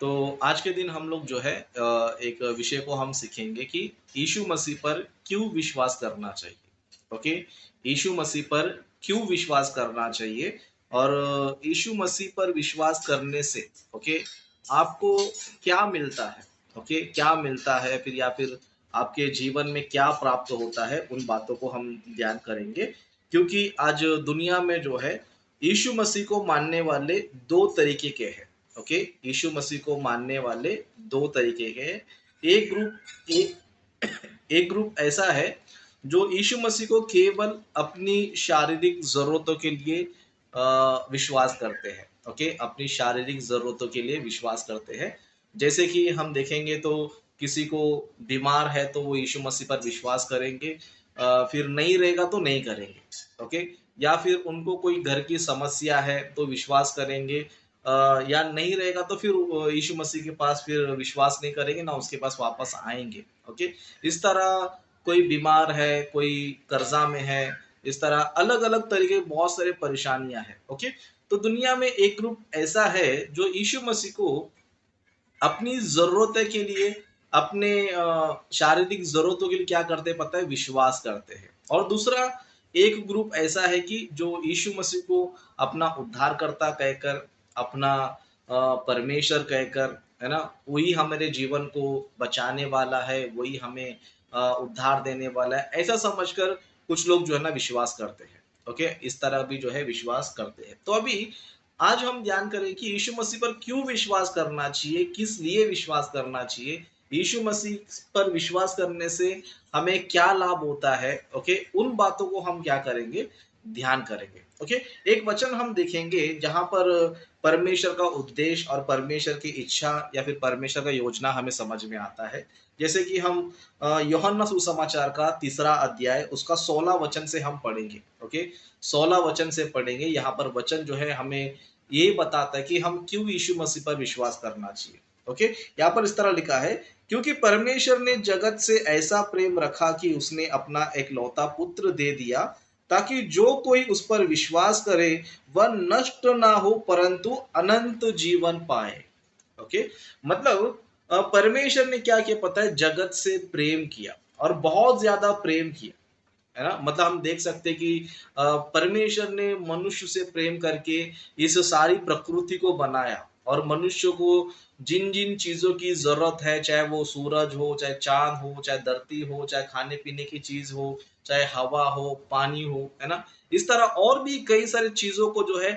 तो आज के दिन हम लोग जो है एक विषय को हम सीखेंगे कि यीशु मसीह पर क्यों विश्वास करना चाहिए। ओके, यीशु मसीह पर क्यों विश्वास करना चाहिए और यीशु मसीह पर विश्वास करने से ओके आपको क्या मिलता है। ओके, क्या मिलता है फिर या फिर आपके जीवन में क्या प्राप्त होता है, उन बातों को हम ध्यान करेंगे। क्योंकि आज दुनिया में जो है यीशु मसीह को मानने वाले दो तरीके के हैं। ओके, यीशु मसीह को मानने वाले दो तरीके के हैं। एक ग्रुप एक ग्रुप ऐसा है जो यीशु मसीह को केवल अपनी शारीरिक ज़रूरतों के लिए विश्वास करते हैं। ओके, अपनी शारीरिक ज़रूरतों के लिए विश्वास करते हैं। जैसे कि हम देखेंगे तो किसी को बीमार है तो वो यीशु मसीह पर विश्वास करेंगे, फिर नहीं रहेगा तो नहीं करेंगे। ओके, या फिर उनको कोई घर की समस्या है तो विश्वास करेंगे, या नहीं रहेगा तो फिर यीशु मसीह के पास फिर विश्वास नहीं करेंगे, ना उसके पास वापस आएँगे। ओके, इस तरह कोई बीमार है, कोई कर्ज़ा में है, इस तरह अलग-अलग तरीके की बहुत सारी परेशानियाँ हैं। ओके, तो दुनिया में एक ग्रुप ऐसा है जो यीशु मसीह को अपनी ज़रूरतें के लिए, अपने शारीरिक ज़रूरतों के लिए क्या करते हैं पता है? विश्वास करते हैं। और दूसरा एक ग्रुप ऐसा है कि जो यीशु मसीह को अपना उद्धारकर्ता कहकर, अपना परमेश्वर कहकर, है ना? वही हमारे जीवन को बचाने वाला है, वही हमें उद्धार देने वाला है, ऐसा समझकर कुछ लोग जो है ना विश्वास करते हैं। ओके? इस तरह भी जो है विश्वास करते हैं। तो अभी आज हम ध्यान करें कि यीशु मसीह पर क्यों विश्वास करना चाहिए, किस लिए विश्वास करना चाहिए, यीशु मसीह पर विश्वास करने से हमें क्या लाभ होता है। ओके, उन बातों को हम क्या करेंगे, ध्यान करेंगे। ओके, एक वचन हम देखेंगे जहां पर परमेश्वर का उद्देश्य और परमेश्वर की इच्छा या फिर परमेश्वर का योजना हमें समझ में आता है। जैसे कि हम यूहन्ना सुसमाचार का 3 अध्याय उसका 16 वचन से हम पढ़ेंगे। ओके, 16 वचन से पढ़ेंगे। यहाँ पर वचन जो है हमें ये बताता है कि हम क्यों यीशु मसीह पर विश्वास करना चाहिए। ओके, यहाँ पर इस तरह लिखा है, क्योंकि परमेश्वर ने जगत से ऐसा प्रेम रखा कि उसने अपना एक लौता पुत्र दे दिया, ताकि जो कोई उस पर विश्वास करे वह नष्ट ना हो परंतु अनंत जीवन पाए। ओके, मतलब परमेश्वर ने क्या किया पता है? जगत से प्रेम किया और बहुत ज्यादा प्रेम किया, है ना? मतलब हम देख सकते हैं कि परमेश्वर ने मनुष्य से प्रेम करके इस सारी प्रकृति को बनाया और मनुष्य को जिन जिन चीजों की जरूरत है, चाहे वो सूरज हो, चाहे चांद हो, चाहे धरती हो, चाहे खाने पीने की चीज हो, चाहे हवा हो, पानी हो, है ना? इस तरह और भी कई सारी चीजों को जो है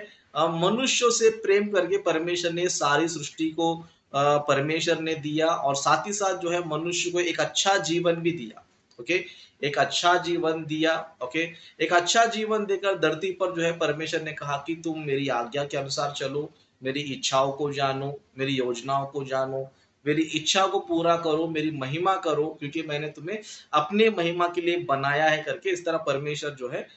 मनुष्यों से प्रेम करके परमेश्वर ने सारी सृष्टि को परमेश्वर ने दिया और साथ ही साथ जो है मनुष्य को एक अच्छा जीवन भी दिया। ओके, एक अच्छा जीवन दिया। ओके, एक अच्छा जीवन देकर धरती पर जो है परमेश्वर ने कहा कि तुम मेरी आज्ञा के अनुसार चलो, मेरी इच्छाओं को जानो, मेरी योजनाओं को जानो, मेरी इच्छा को पूरा करो, मेरी महिमा करो, क्योंकि मैंने तुम्हें अपने महिमा के लिए बनाया है करके। इस तरह परमेश्वर जो है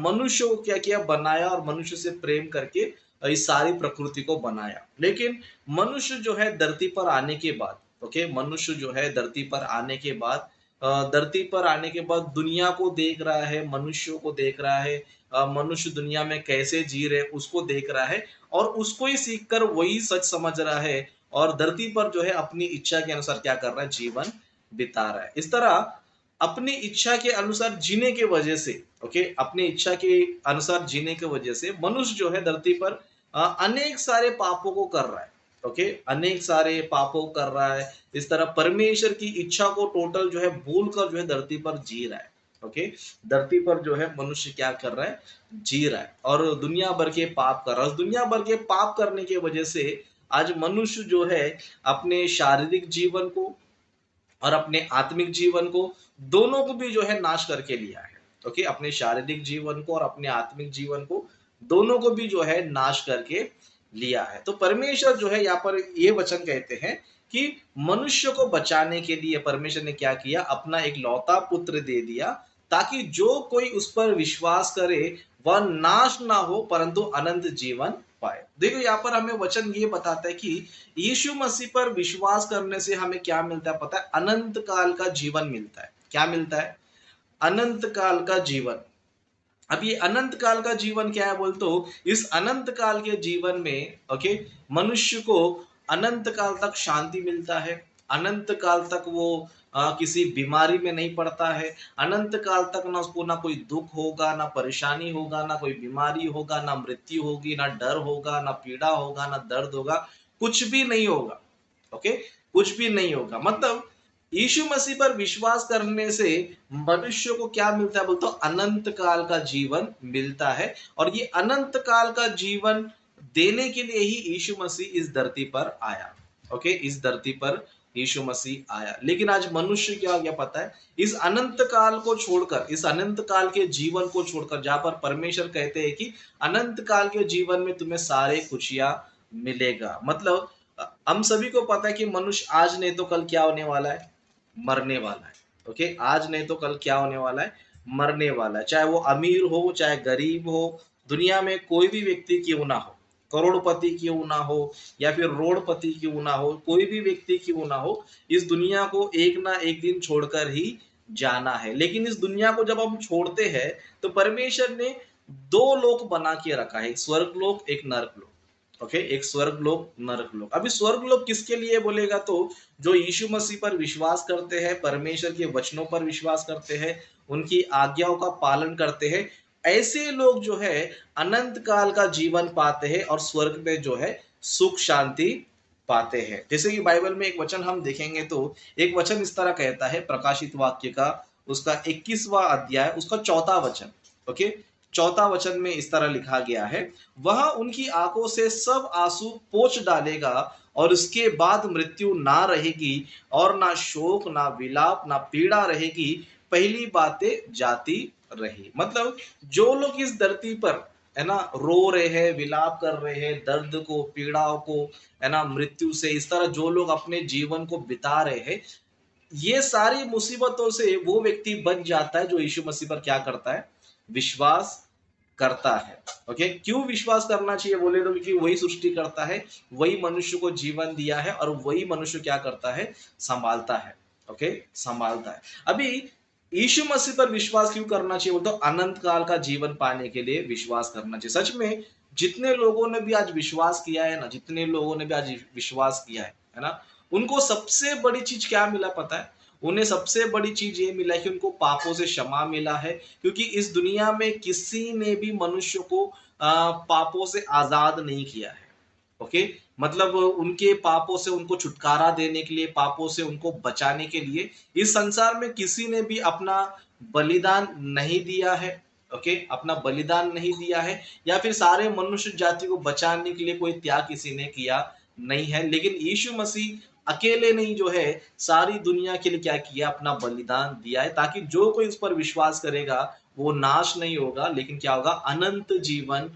मनुष्य को क्या किया, बनाया और मनुष्य से प्रेम करके इस सारी प्रकृति को बनाया। लेकिन मनुष्य जो है धरती पर आने के बाद, ओके, मनुष्य जो है धरती पर आने के बाद, धरती पर आने के बाद दुनिया को देख रहा है, मनुष्यों को देख रहा है, मनुष्य दुनिया में कैसे जी रहे उसको देख रहा है और उसको ही सीखकर वही सच समझ रहा है और धरती पर जो है अपनी इच्छा के अनुसार क्या कर रहा है, जीवन बिता रहा है। इस तरह अपनी इच्छा के अनुसार जीने के वजह से, ओके, अपनी इच्छा के अनुसार जीने के वजह से मनुष्य जो है धरती पर अनेक सारे पापों को कर रहा है। ओके, अनेक सारे पापों कर रहा है। इस तरह परमेश्वर की इच्छा को टोटल जो है भूल कर जो है धरती पर जी रहा है। ओके, धरती पर जो है मनुष्य क्या कर रहा है, जी रहा है और दुनिया भर के पाप कर रहा है। दुनिया भर के पाप करने की वजह से आज मनुष्य जो है अपने शारीरिक जीवन को और अपने आत्मिक जीवन को, दोनों को भी जो है नाश करके लिया है। ओके, अपने शारीरिक जीवन को और अपने आत्मिक जीवन को, दोनों को भी जो है नाश करके लिया है। तो परमेश्वर जो है यहाँ पर ये वचन कहते हैं कि मनुष्य को बचाने के लिए परमेश्वर ने क्या किया, अपना एक लौता पुत्र दे दिया, ताकि जो कोई उस पर विश्वास करे वह नाश ना हो परंतु अनंत जीवन पाए। देखो यहाँ पर हमें वचन ये बताता है कि यीशु मसीह पर विश्वास करने से हमें क्या मिलता है पता है? अनंत काल का जीवन मिलता है। क्या मिलता है? अनंत काल का जीवन। अब ये अनंत काल का जीवन क्या है बोल तो, इस अनंत काल के जीवन में, ओके, मनुष्य को अनंत काल तक शांति मिलता है, अनंत काल तक वो किसी बीमारी में नहीं पड़ता है, अनंत काल तक ना उसको ना कोई दुख होगा, ना परेशानी होगा, ना कोई बीमारी होगा, ना मृत्यु होगी, ना डर होगा, ना पीड़ा होगा, ना दर्द होगा, कुछ भी नहीं होगा। ओके, कुछ भी नहीं होगा। मतलब यीशु मसीह पर विश्वास करने से मनुष्य को क्या मिलता है बोलते हो, अनंत काल का जीवन मिलता है। और ये अनंत काल का जीवन देने के लिए ही यीशु मसीह इस धरती पर आया। ओके, इस धरती पर यीशु मसीह आया। लेकिन आज मनुष्य क्या हो गया पता है, इस अनंत काल को छोड़कर, इस अनंत काल के जीवन को छोड़कर, जहां पर परमेश्वर कहते हैं कि अनंत काल के जीवन में तुम्हें सारे खुशियां मिलेगा। मतलब हम सभी को पता है कि मनुष्य आज नहीं तो कल क्या होने वाला है, मरने वाला है। ओके, आज नहीं तो कल क्या होने वाला है, मरने वाला है। चाहे वो अमीर हो, चाहे गरीब हो, दुनिया में कोई भी व्यक्ति क्यों ना हो, करोड़पति क्यों ना हो या फिर रोडपति क्यों ना हो, कोई भी व्यक्ति क्यों ना हो, इस दुनिया को एक ना एक दिन छोड़कर ही जाना है। लेकिन इस दुनिया को जब हम छोड़ते हैं तो परमेश्वर ने दो लोक बना के रखा है, एक स्वर्ग लोक, एक नरक लोक। ओके, एक स्वर्ग लोक, नरक लोक। अभी स्वर्ग लोक किसके लिए बोलेगा तो जो यीशु मसीह पर विश्वास करते हैं, परमेश्वर के वचनों पर विश्वास करते हैं, उनकी आज्ञाओं का पालन करते हैं, ऐसे लोग जो है अनंत काल का जीवन पाते हैं और स्वर्ग में जो है सुख शांति पाते हैं। जैसे कि बाइबल में एक वचन हम देखेंगे तो एक वचन इस तरह कहता है, प्रकाशित वाक्य का उसका 21वां अध्याय उसका 4था वचन। ओके, 4था वचन में इस तरह लिखा गया है, वह उनकी आंखों से सब आंसू पोंछ डालेगा और उसके बाद मृत्यु ना रहेगी और ना शोक, ना विलाप, ना पीड़ा रहेगी, पहली बातें जाती रही। मतलब जो लोग इस धरती पर है ना रो रहे हैं, विलाप कर रहे हैं, दर्द को, पीड़ाओं को, है ना, मृत्यु से, इस तरह जो लोग अपने जीवन को बिता रहे हैं, ये सारी मुसीबतों से वो व्यक्ति बच जाता है जो यीशु मसीह पर क्या करता है, विश्वास करता है। ओके, क्यों विश्वास करना चाहिए बोले तो क्योंकि वही सृष्टि करता है, वही मनुष्य को जीवन दिया है और वही मनुष्य क्या करता है, संभालता है। ओके, संभालता है। अभी यीशु मसीह पर विश्वास क्यों करना चाहिए बोलते तो अनंत काल का जीवन पाने के लिए विश्वास करना चाहिए। सच में जितने लोगों ने भी आज विश्वास किया है ना, जितने लोगों ने भी आज विश्वास किया है ना, उनको सबसे बड़ी चीज क्या मिला पता है, उन्हें सबसे बड़ी चीज ये मिला कि उनको पापों से क्षमा मिला है। क्योंकि इस दुनिया में किसी ने भी मनुष्य को पापों से आजाद नहीं किया है। ओके, मतलब उनके पापों से उनको छुटकारा देने के लिए, पापों से उनको बचाने के लिए इस संसार में किसी ने भी अपना बलिदान नहीं दिया है। ओके, अपना बलिदान नहीं दिया है या फिर सारे मनुष्य जाति को बचाने के लिए कोई त्याग किसी ने किया नहीं है। लेकिन यीशु मसीह अकेले नहीं जो है सारी दुनिया के लिए क्या किया, अपना बलिदान दिया है, ताकि जो कोई उस पर विश्वास करेगा वो नाश नहीं होगा लेकिन क्या होगा, अनंत जीवन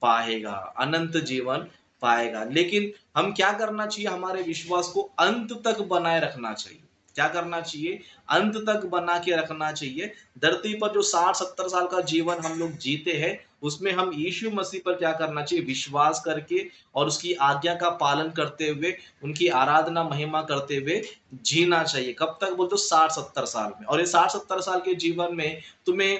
पाएगा, अनंत जीवन पाएगा। लेकिन हम क्या करना चाहिए, हमारे विश्वास को अंत तक बनाए रखना चाहिए। क्या करना चाहिए, अंत तक बना के रखना चाहिए। धरती पर जो 60-70 साल का जीवन हम लोग जीते हैं उसमें हम यीशु मसीह पर क्या करना चाहिए, विश्वास करके और उसकी आज्ञा का पालन करते हुए, उनकी आराधना महिमा करते हुए जीना चाहिए। कब तक बोलते 60-70 साल में। और ये 60-70 साल के जीवन में तुम्हें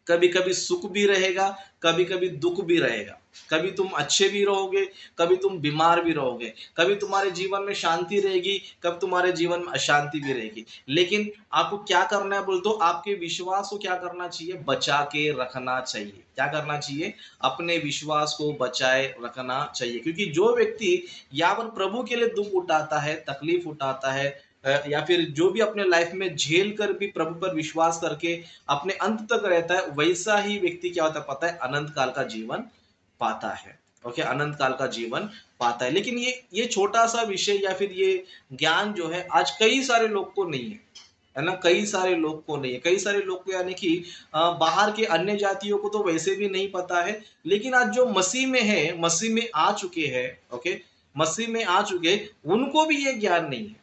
कभी कभी सुख भी रहेगा, कभी कभी दुख भी रहेगा, कभी तुम अच्छे भी रहोगे, कभी तुम बीमार भी रहोगे, कभी तुम्हारे जीवन में शांति रहेगी, कब तुम्हारे जीवन में अशांति भी रहेगी। लेकिन आपको क्या करना है बोल तो आपके विश्वास को क्या करना चाहिए, बचा के रखना चाहिए। क्या करना चाहिए, अपने विश्वास को बचाए रखना चाहिए। क्योंकि जो व्यक्ति यहाँ पर प्रभु के लिए दुख उठाता है, तकलीफ उठाता है, या फिर जो भी अपने लाइफ में झेल कर भी प्रभु पर विश्वास करके अपने अंत तक रहता है, वैसा ही व्यक्ति क्या होता है पता है, अनंत काल का जीवन पाता है। ओके, अनंत काल का जीवन पाता है। लेकिन ये छोटा सा विषय या फिर ये ज्ञान जो है आज कई सारे लोग को नहीं है ना, कई सारे लोग को नहीं है, कई सारे लोग को यानी कि बाहर के अन्य जातियों को तो वैसे भी नहीं पता है। लेकिन आज जो मसीह में है, मसीह में आ चुके हैं, ओके, मसीह में आ चुके, उनको भी ये ज्ञान नहीं है,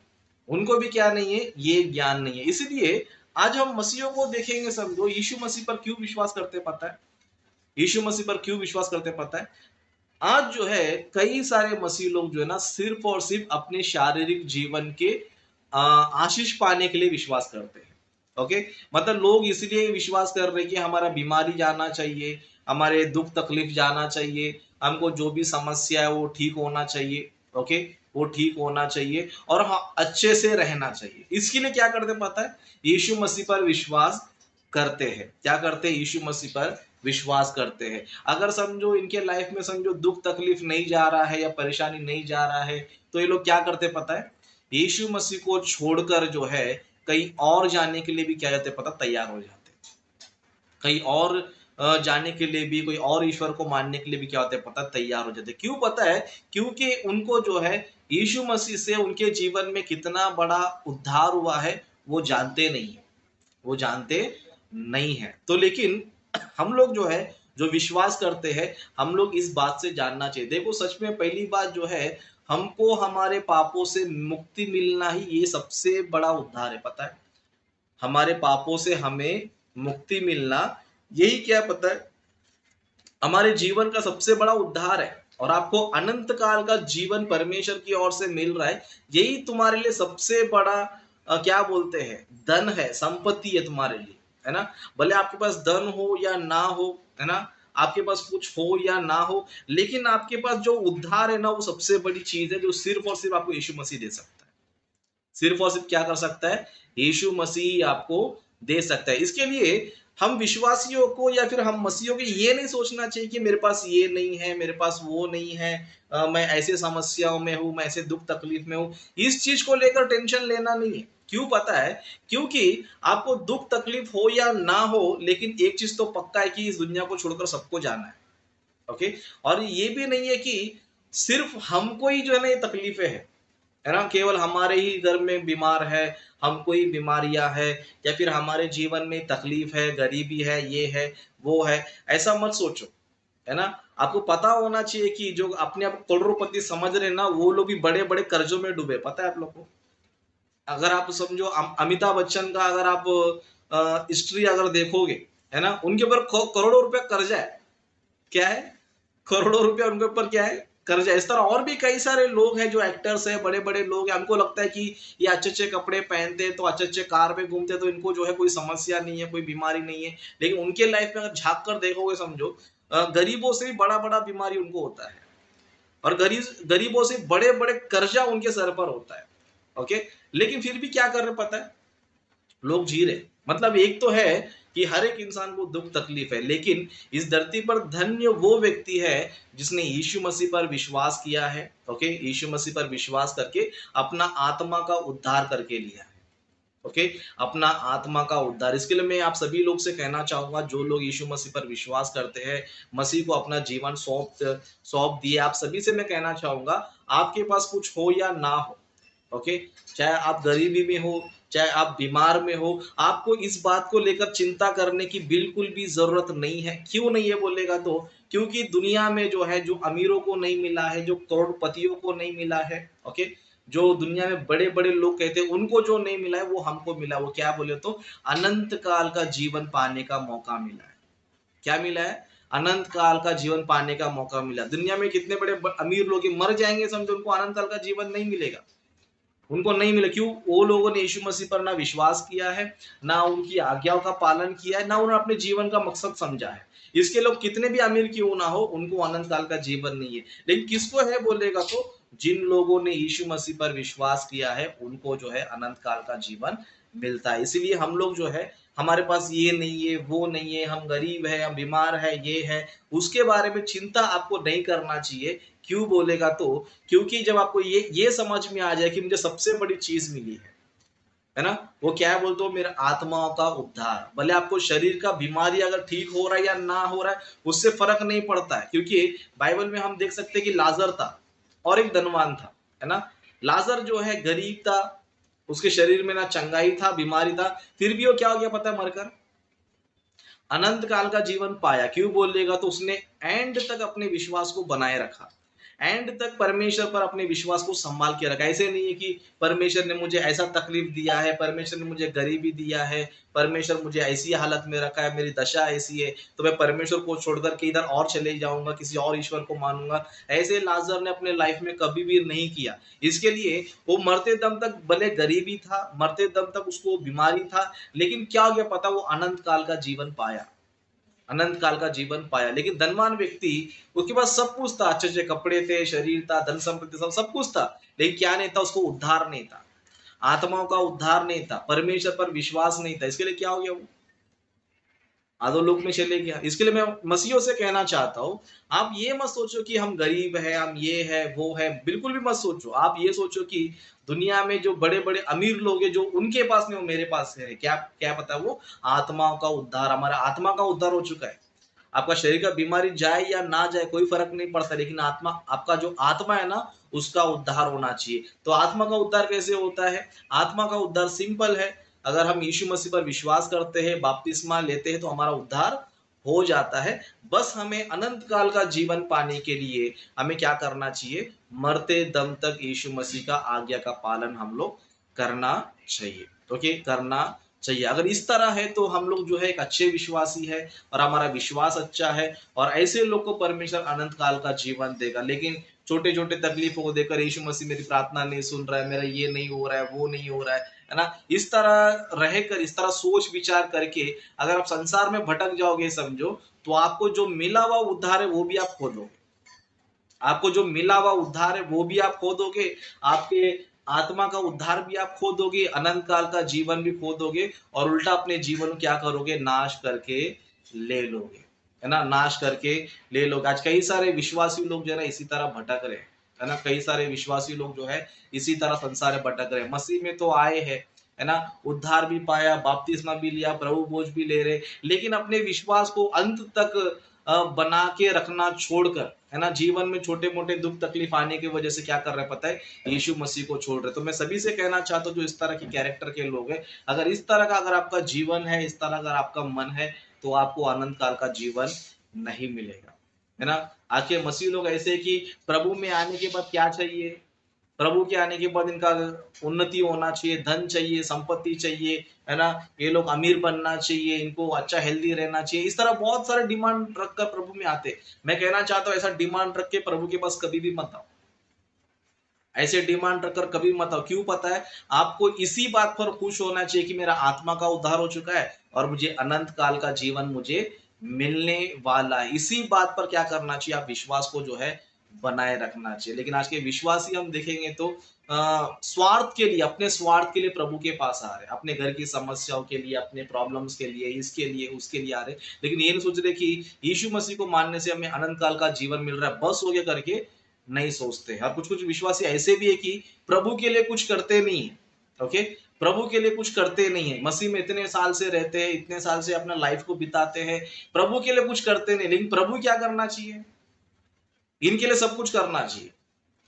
उनको भी क्या नहीं है, ये ज्ञान नहीं है। इसलिए आज हम मसीहों को देखेंगे, समझो यीशु मसीह पर क्यों विश्वास करते पता है, यीशु मसीह पर क्यों विश्वास करते पता है। आज जो है कई सारे मसीह लोग जो है ना सिर्फ और सिर्फ अपने शारीरिक जीवन के आशीष पाने के लिए विश्वास करते हैं। ओके, मतलब लोग इसलिए विश्वास कर रहे हैं कि हमारा बीमारी जाना चाहिए, हमारे दुख तकलीफ जाना चाहिए, हमको जो भी समस्या है वो ठीक होना चाहिए। ओके, वो ठीक होना चाहिए और हाँ अच्छे से रहना चाहिए। इसके लिए क्या करते पता है, यीशु मसीह पर विश्वास करते हैं। क्या करते हैं, यीशु मसीह पर विश्वास करते हैं। अगर समझो इनके लाइफ में समझो दुख तकलीफ नहीं जा रहा है या परेशानी नहीं जा रहा है, तो ये लोग क्या करते पता है, यीशु मसीह को छोड़कर जो है कहीं और जाने के लिए भी क्या जाते पता, तैयार हो जाते। कहीं और जाने के लिए भी, कोई और ईश्वर को मानने के लिए भी क्या होते हैं पता, तैयार हो जाते। क्यों पता है, क्योंकि उनको जो है यीशु मसीह से उनके जीवन में कितना बड़ा उद्धार हुआ है वो जानते नहीं है, वो जानते नहीं है। तो लेकिन हम लोग जो है, जो विश्वास करते हैं, हम लोग इस बात से जानना चाहिए। देखो सच में पहली बात जो है, हमको हमारे पापों से मुक्ति मिलना ही ये सबसे बड़ा उद्धार है, पता है। हमारे पापों से हमें मुक्ति मिलना, यही क्या पता है, हमारे जीवन का सबसे बड़ा उद्धार है। और आपको अनंत काल का जीवन परमेश्वर की ओर से मिल रहा है, यही तुम्हारे लिए सबसे बड़ा क्या बोलते हैं, धन है, संपत्ति है तुम्हारे लिए, है ना। भले आपके पास धन हो या ना हो, है ना, आपके पास कुछ हो या ना हो, लेकिन आपके पास जो उद्धार है ना, वो सबसे बड़ी चीज है, जो सिर्फ और सिर्फ आपको यीशु मसीह दे सकता है। सिर्फ और सिर्फ क्या कर सकता है, यीशु मसीह आपको दे सकता है। इसके लिए हम विश्वासियों को या फिर हम मसीहियों को ये नहीं सोचना चाहिए कि मेरे पास ये नहीं है, मेरे पास वो नहीं है, मैं ऐसे समस्याओं में हूं, मैं ऐसे दुख तकलीफ में हूं। इस चीज को लेकर टेंशन लेना नहीं है। क्यों पता है, क्योंकि आपको दुख तकलीफ हो या ना हो, लेकिन एक चीज तो पक्का है कि इस दुनिया को छोड़कर सबको जाना है। ओके, और ये भी नहीं है कि सिर्फ हमको ही जो है ना ये तकलीफें है ना, केवल हमारे ही घर में बीमार है, हमको ही बीमारियां है, या फिर हमारे जीवन में तकलीफ है, गरीबी है, ये है वो है, ऐसा मत सोचो, है ना। आपको पता होना चाहिए कि जो अपने आप को करोड़पति समझ रहे हैं ना, वो लोग भी बड़े बड़े कर्जों में डूबे, पता है आप लोग को। अगर आप समझो अमिताभ बच्चन का अगर आप हिस्ट्री अगर देखोगे, है ना, उनके ऊपर करोड़ों रुपया कर्जा है। क्या है, करोड़ों रुपया उनके ऊपर क्या है, कर्ज है। इस तरह और भी कई सारे लोग हैं जो एक्टर्स हैं, बड़े बड़े लोग हैं, हमको लगता है कि ये अच्छे अच्छे कपड़े पहनते हैं, तो अच्छे अच्छे कार में घूमते हैं, तो इनको जो है कोई समस्या नहीं है, कोई बीमारी नहीं है। लेकिन उनके लाइफ में अगर झांक कर देखोगे, समझो गरीबों से भी बड़ा बड़ा बीमारी उनको होता है, और गरीबों से बड़े बड़े कर्जा उनके सर पर होता है। ओके, लेकिन फिर भी क्या कर रहे पता है, लोग जी रहे। मतलब एक तो है कि हर एक इंसान को दुख तकलीफ है, लेकिन इस धरती पर धन्य वो व्यक्ति है जिसने यीशु मसीह पर विश्वास किया है। ओके, यीशु मसीह पर विश्वास करके अपना आत्मा का उद्धार करके लिया है। ओके, अपना आत्मा का उद्धार। इसके लिए मैं आप सभी लोग से कहना चाहूंगा, जो लोग यीशु मसीह पर विश्वास करते हैं, मसीह को अपना जीवन सौंप सौंप दिए, आप सभी से मैं कहना चाहूंगा, आपके पास कुछ हो या ना हो, ओके, चाहे आप गरीबी में हो, चाहे आप बीमार में हो, आपको इस बात को लेकर चिंता करने की बिल्कुल भी जरूरत नहीं है। क्यों नहीं है बोलेगा तो, क्योंकि दुनिया में जो है, जो अमीरों को नहीं मिला है, जो करोड़पतियों को नहीं मिला है, ओके, जो दुनिया में बड़े बड़े लोग कहते हैं उनको जो नहीं मिला है, वो हमको मिला। वो क्या बोले तो, अनंत काल का जीवन पाने का मौका मिला है। क्या मिला है, अनंत काल का जीवन पाने का मौका मिला। दुनिया में कितने बड़े अमीर लोग मर जाएंगे, समझो उनको अनंत काल का जीवन नहीं मिलेगा, उनको नहीं मिला। क्यों, वो लोगों ने यीशु मसीह पर ना विश्वास किया है, ना उनकी आज्ञाओं का पालन किया है, ना उन्होंने अपने जीवन का मकसद समझा है। इसके लोग कितने भी अमीर क्यों ना हो, उनको अनंत काल का जीवन नहीं है। लेकिन किसको है बोलेगा तो, जिन लोगों ने यीशु मसीह पर विश्वास किया है, उनको जो है अनंत काल का जीवन मिलता है। इसीलिए हम लोग जो है, हमारे पास ये नहीं है, वो नहीं है, हम गरीब है, हम बीमार है, ये है, उसके बारे में चिंता आपको नहीं करना चाहिए। क्यों बोलेगा तो, क्योंकि जब आपको ये समझ में आ जाए कि मुझे सबसे बड़ी चीज मिली है ना, वो क्या है बोलते हो, मेरा आत्माओं का उद्धार। भले आपको शरीर का बीमारी अगर ठीक हो रहा है या ना हो रहा है, उससे फर्क नहीं पड़ता है। क्योंकि बाइबल में हम देख सकते हैं कि लाजर था और एक धनवान था, है ना। लाजर जो है गरीब था, उसके शरीर में ना चंगाई था, बीमारी था, फिर भी वो क्या हो गया पता है, मरकर अनंत काल का जीवन पाया। क्यों बोलेगा तो, उसने एंड तक अपने विश्वास को बनाए रखा, एंड तक परमेश्वर पर अपने विश्वास को संभाल के रखा। ऐसे नहीं है कि परमेश्वर ने मुझे ऐसा तकलीफ दिया है, परमेश्वर ने मुझे गरीबी दिया है, परमेश्वर मुझे ऐसी हालत में रखा है, मेरी दशा ऐसी है, तो मैं परमेश्वर को छोड़कर के इधर और चले जाऊंगा, किसी और ईश्वर को मानूंगा। ऐसे लाजर ने अपने लाइफ में कभी भी नहीं किया। इसके लिए वो मरते दम तक, भले गरीबी था, मरते दम तक उसको बीमारी था, लेकिन क्या हो गया पता, वो अनंत काल का जीवन पाया। अनंत काल का जीवन पाया। लेकिन धनवान व्यक्ति, उसके पास सब कुछ था, अच्छे अच्छे कपड़े थे, शरीर था, धन संपत्ति, सब सब कुछ था, लेकिन क्या नहीं था, उसको उद्धार नहीं था, आत्माओं का उद्धार नहीं था, परमेश्वर पर विश्वास नहीं था। इसके लिए क्या हो गया, वो अधोलोक में चले गया। इसके लिए मैं मसीहियों से कहना चाहता हूँ, आप ये मत सोचो कि हम गरीब है, हम ये है वो है, बिल्कुल भी मत सोचो। आप ये सोचो कि दुनिया में जो बड़े बड़े अमीर लोग हैं, जो उनके पास नहीं वो मेरे पास है, क्या क्या पता, वो आत्माओं का उद्धार, हमारा आत्मा का उद्धार हो चुका है। आपका शरीर का बीमारी जाए या ना जाए कोई फर्क नहीं पड़ता, लेकिन आत्मा, आपका जो आत्मा है ना, उसका उद्धार होना चाहिए। तो आत्मा का उद्धार कैसे होता है? आत्मा का उद्धार सिंपल है, अगर हम यीशु मसीह पर विश्वास करते हैं, बपतिस्मा लेते हैं, तो हमारा उद्धार हो जाता है। बस हमें अनंत काल का जीवन पाने के लिए हमें क्या करना चाहिए? मरते दम तक यीशु मसीह का आज्ञा का पालन हम लोग करना चाहिए। ओके, करना चाहिए। अगर इस तरह है तो हम लोग जो है एक अच्छे विश्वासी है, और हमारा विश्वास अच्छा है, और ऐसे लोग को परमेश्वर अनंत काल का जीवन देगा। लेकिन छोटे छोटे तकलीफों को देखकर यीशु मसीह मेरी प्रार्थना नहीं सुन रहा है, मेरा ये नहीं हो रहा है, वो नहीं हो रहा है ना, इस तरह रहकर, इस तरह सोच विचार करके अगर आप संसार में भटक जाओगे, समझो, तो आपको जो मिला हुआ उद्धार है वो भी आप खो दोगे। आपको जो मिला हुआ उद्धार है वो भी आप खो दोगे, आपके आत्मा का उद्धार भी आप खो दोगे, अनंत काल का जीवन भी खो दोगे, और उल्टा अपने जीवन को क्या करोगे? नाश करके ले लोगे, है ना, नाश करके ले लोगे। आज कई सारे विश्वासी लोग जो है ना इसी तरह भटक रहे हैं, है ना, कई सारे विश्वासी लोग जो है इसी तरह संसार में भटक रहे हैं। मसीह में तो आए हैं, है ना, उद्धार भी पाया, बपतिस्मा भी लिया, प्रभु भोज भी ले रहे, लेकिन अपने विश्वास को अंत तक बना के रखना छोड़कर, है ना, जीवन में छोटे मोटे दुख तकलीफ आने की वजह से क्या कर रहे हैं पता है? यीशु मसीह को छोड़ रहे। तो मैं सभी से कहना चाहता हूँ जो इस तरह की कैरेक्टर के लोग हैं, अगर इस तरह का अगर आपका जीवन है, इस तरह अगर आपका मन है, तो आपको अनंत काल का जीवन नहीं मिलेगा, है ना। आज के मसीह लोग ऐसे कि प्रभु में आने के बाद क्या चाहिए? प्रभु के आने के बाद इनका उन्नति होना चाहिए, धन चाहिए, संपत्ति चाहिए, है ना, ये लोग अमीर बनना चाहिए, इनको अच्छा हेल्दी रहना चाहिए, इस तरह बहुत सारे डिमांड रखकर प्रभु में आते। मैं कहना चाहता हूँ ऐसा डिमांड रख के प्रभु के पास कभी भी मत आओ, ऐसे डिमांड रखकर कभी मत आओ। क्यों पता है? आपको इसी बात पर खुश होना चाहिए कि मेरा आत्मा का उद्धार हो चुका है, और मुझे अनंत काल का जीवन मुझे मिलने वाला है। इसी बात पर क्या करना चाहिए? आप विश्वास को जो है बनाए रखना चाहिए। लेकिन आज के विश्वासी हम देखेंगे तो स्वार्थ के लिए, अपने स्वार्थ के लिए प्रभु के पास आ रहे हैं, अपने घर की समस्याओं के लिए, अपने प्रॉब्लम्स के लिए, इसके लिए उसके लिए आ रहे, लेकिन ये नहीं सोच रहे कि यीशु मसीह को मानने से हमें अनंत काल का जीवन मिल रहा है, बस हो गया करके नहीं सोचते हैं। और कुछ कुछ विश्वासी ऐसे भी है कि प्रभु के लिए कुछ करते नहीं है। ओके, प्रभु के लिए कुछ करते नहीं है, मसीह में इतने साल से रहते हैं, इतने साल से अपना लाइफ को बिताते हैं, प्रभु के लिए कुछ करते नहीं। लेकिन प्रभु क्या करना चाहिए? इनके लिए सब कुछ करना चाहिए,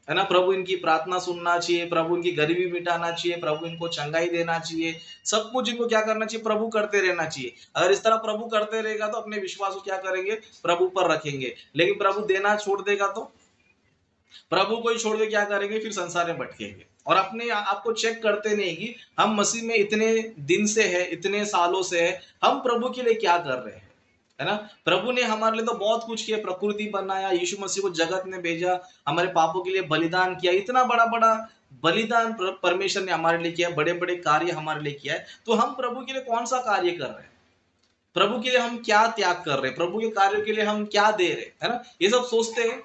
है ना, प्रभु इनकी प्रार्थना सुनना चाहिए, प्रभु इनकी गरीबी मिटाना चाहिए, प्रभु इनको चंगाई देना चाहिए, सब कुछ इनको क्या करना चाहिए? प्रभु करते रहना चाहिए। अगर इस तरह प्रभु करते रहेगा तो अपने विश्वास को क्या करेंगे? प्रभु पर रखेंगे। लेकिन प्रभु देना छोड़ देगा तो प्रभु को ही छोड़ के क्या करेंगे? फिर संसार में भटकेंगे, और अपने आप को चेक करते नहीं कि हम मसीह में इतने दिन से है, इतने सालों से है, हम प्रभु के लिए क्या कर रहे हैं, है ना। प्रभु ने हमारे लिए तो बहुत कुछ किया, प्रकृति बनाया, यीशु मसीह को जगत में भेजा, हमारे पापों के लिए बलिदान किया, इतना बड़ा बड़ा बलिदान परमेश्वर ने हमारे लिए किया, बड़े बड़े कार्य हमारे लिए किया है। तो हम प्रभु के लिए कौन सा कार्य कर रहे हैं? प्रभु के लिए हम क्या त्याग कर रहे हैं? प्रभु के कार्यों के लिए हम क्या दे रहे हैं, है ना, ये सब सोचते हैं।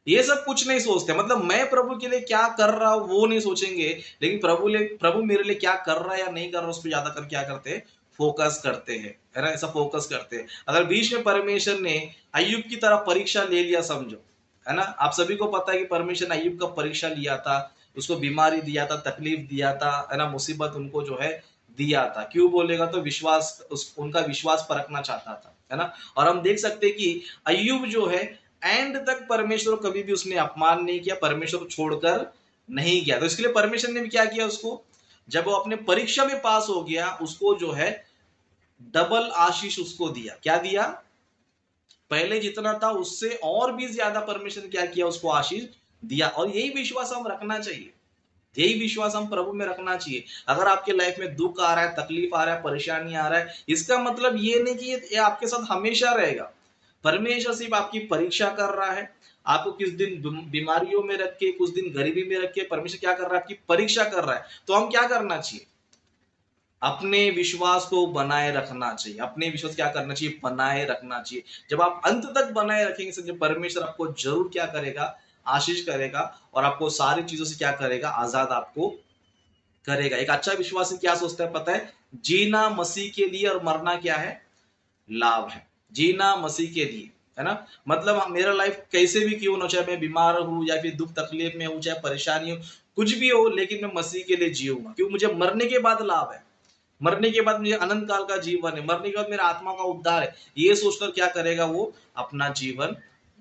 ये सब कुछ नहीं सोचते, मतलब मैं प्रभु के लिए क्या कर रहा हूं वो नहीं सोचेंगे, लेकिन प्रभु मेरे लिए क्या कर रहा है या नहीं कर रहा, उस पर ज्यादातर क्या करते हैं? फोकस करते हैं, है ना, ऐसा फोकस करते हैं। अगर बीच में परमेश्वर ने अय्यूब की तरह परीक्षा ले लिया, समझो, है ना, आप सभी को पता है कि परमेश्वर ने अय्यूब का परीक्षा लिया था, उसको बीमारी दिया था, तकलीफ दिया था, है ना, मुसीबत उनको जो है दिया था। क्यों बोलेगा? तो विश्वास, उनका विश्वास परखना चाहता था, है ना। और हम देख सकते हैं कि अय्यूब जो है एंड तक परमेश्वर को कभी भी उसने अपमान नहीं किया, परमेश्वर को छोड़कर नहीं किया। तो इसके लिए परमेश्वर ने भी क्या किया? उसको, जब वो अपने परीक्षा में पास हो गया, उसको जो है डबल आशीष उसको दिया। क्या दिया? पहले जितना था उससे और भी ज्यादा परमेश्वर ने क्या किया? उसको आशीष दिया। और यही विश्वास हम रखना चाहिए, यही विश्वास हम प्रभु में रखना चाहिए। अगर आपके लाइफ में दुख आ रहा है, तकलीफ आ रहा है, परेशानी आ रहा है, इसका मतलब ये नहीं कि ये आपके साथ हमेशा रहेगा। परमेश्वर सिर्फ आपकी परीक्षा कर रहा है, आपको किस दिन बीमारियों में रख के, कुछ दिन गरीबी में रख के परमेश्वर क्या कर रहा है? आपकी परीक्षा कर रहा है। तो हम क्या करना चाहिए? अपने विश्वास को बनाए रखना चाहिए। अपने विश्वास क्या करना चाहिए? बनाए रखना चाहिए। जब आप अंत तक बनाए रखेंगे, समझे परमेश्वर आपको ज़रूर क्या करेगा? आशीष करेगा और आपको सारी चीज़ों से क्या करेगा? आज़ाद आपको करेगा। एक अच्छा विश्वासी क्या सोचता है पता है? जीना मसीह के लिए और मरना क्या है? लाभ है। जीना मसीह के लिए, है ना? मतलब मेरा लाइफ कैसे भी क्यों ना हो, चाहे मैं बीमार हूँ या फिर दुःख तकलीफ में हूँ, चाहे परेशानी हो, कुछ भी हो, लेकिन मैं मसीह के लिए जीऊँगा। क्यों? मुझे मरने के बाद लाभ है। मरने के बाद मुझे अनंत काल का जीवन है। मरने के बाद मेरा आत्मा का उद्धार है। ये सोचकर क्या करेगा वो? अपना जीवन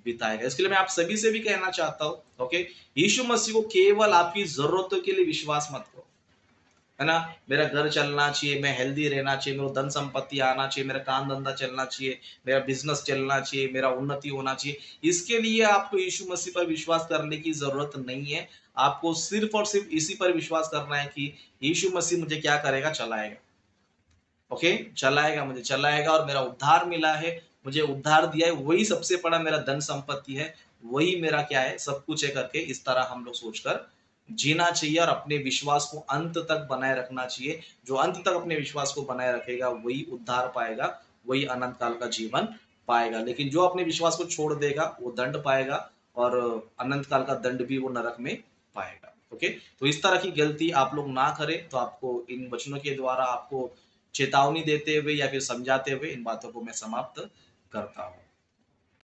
बिताएगा। इसके लिए मैं आप सभी से भी कहना चाहता हूँ, ओके? यीशु मसीह को केवल आपकी ज़रूरतों के लिए विश्वास मत करो। है ना? मेरा घर चलना चाहिए, मैं हेल्दी रहना चाहिए, मेरे को धन संपत्ति आना चाहिए, मेरा काम धंधा चलना चाहिए, मेरा बिजनेस चलना चाहिए, मेरा उन्नति होना चाहिए। इसके लिए आपको यीशु मसीह पर विश्वास करने की जरूरत नहीं है। आपको सिर्फ और सिर्फ इसी पर विश्वास करना है कि यीशु मसीह मुझे क्या करेगा? चलाएगा। ओके, चलाएगा, मुझे चलाएगा और मेरा उद्धार मिला है, मुझे उद्धार दिया है, वही सबसे बड़ा मेरा धन संपत्ति है, वही मेरा क्या है? सब कुछ है करके इस तरह हम लोग सोचकर जीना चाहिए और अपने विश्वास को अंत तक बनाए रखना चाहिए। जो अंत तक अपने विश्वास को बनाए रखेगा वही उद्धार पाएगा, वही अनंत काल का जीवन पाएगा। लेकिन जो अपने विश्वास को छोड़ देगा वो दंड पाएगा और अनंत काल का दंड भी वो नरक में पाएगा। ओके, तो इस तरह की गलती आप लोग ना करें। तो आपको इन वचनों के द्वारा आपको चेतावनी देते हुए या फिर समझाते हुए इन बातों को मैं समाप्त करता हूँ।